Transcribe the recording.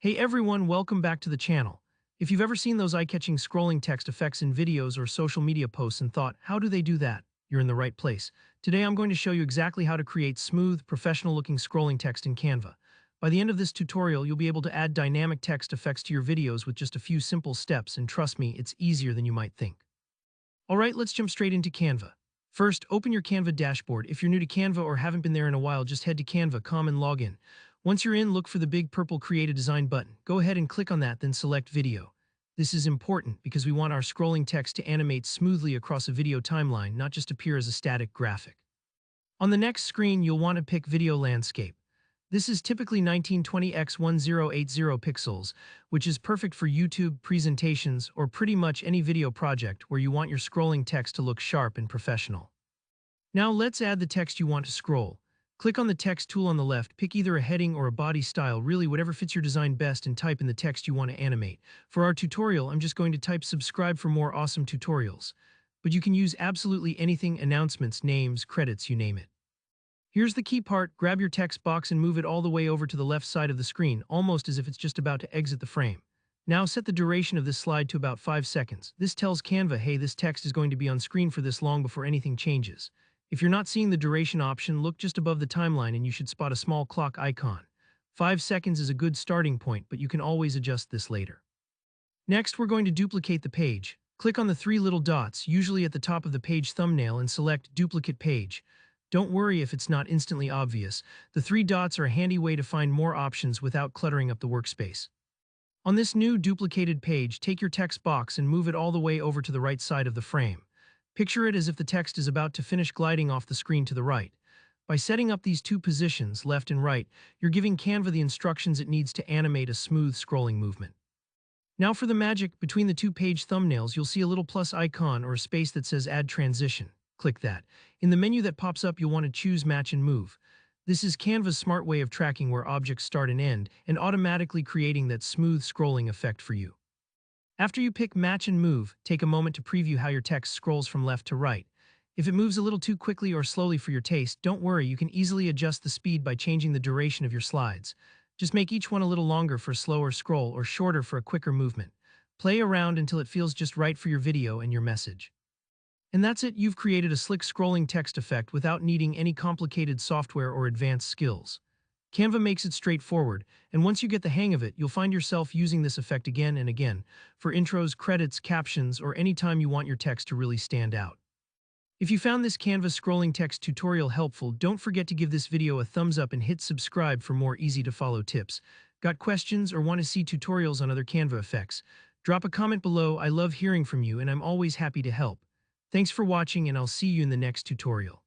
Hey everyone, welcome back to the channel. If you've ever seen those eye-catching scrolling text effects in videos or social media posts and thought, how do they do that? You're in the right place. Today I'm going to show you exactly how to create smooth, professional-looking scrolling text in Canva. By the end of this tutorial, you'll be able to add dynamic text effects to your videos with just a few simple steps, and trust me, it's easier than you might think. Alright, let's jump straight into Canva. First, open your Canva dashboard. If you're new to Canva or haven't been there in a while, just head to Canva.com and log in. Once you're in, look for the big purple Create a Design button. Go ahead and click on that, then select Video. This is important because we want our scrolling text to animate smoothly across a video timeline, not just appear as a static graphic. On the next screen, you'll want to pick Video Landscape. This is typically 1920 x 1080 pixels, which is perfect for YouTube, presentations, or pretty much any video project where you want your scrolling text to look sharp and professional. Now let's add the text you want to scroll. Click on the text tool on the left, pick either a heading or a body style, really whatever fits your design best, and type in the text you want to animate. For our tutorial, I'm just going to type subscribe for more awesome tutorials. But you can use absolutely anything: announcements, names, credits, you name it. Here's the key part: grab your text box and move it all the way over to the left side of the screen, almost as if it's just about to exit the frame. Now set the duration of this slide to about 5 seconds. This tells Canva, hey, this text is going to be on screen for this long before anything changes. If you're not seeing the duration option, look just above the timeline and you should spot a small clock icon. 5 seconds is a good starting point, but you can always adjust this later. Next, we're going to duplicate the page. Click on the 3 little dots, usually at the top of the page thumbnail, and select Duplicate Page. Don't worry if it's not instantly obvious. The 3 dots are a handy way to find more options without cluttering up the workspace. On this new duplicated page, take your text box and move it all the way over to the right side of the frame. Picture it as if the text is about to finish gliding off the screen to the right. By setting up these 2 positions, left and right, you're giving Canva the instructions it needs to animate a smooth scrolling movement. Now for the magic: between the 2 page thumbnails, you'll see a little plus icon or a space that says Add Transition. Click that. In the menu that pops up, you'll want to choose Match and Move. This is Canva's smart way of tracking where objects start and end, and automatically creating that smooth scrolling effect for you. After you pick Match and Move, take a moment to preview how your text scrolls from left to right. If it moves a little too quickly or slowly for your taste, don't worry, you can easily adjust the speed by changing the duration of your slides. Just make each one a little longer for a slower scroll or shorter for a quicker movement. Play around until it feels just right for your video and your message. And that's it, you've created a slick scrolling text effect without needing any complicated software or advanced skills. Canva makes it straightforward, and once you get the hang of it, you'll find yourself using this effect again and again, for intros, credits, captions, or any time you want your text to really stand out. If you found this Canva scrolling text tutorial helpful, don't forget to give this video a thumbs up and hit subscribe for more easy-to-follow tips. Got questions or want to see tutorials on other Canva effects? Drop a comment below. I love hearing from you, and I'm always happy to help. Thanks for watching, and I'll see you in the next tutorial.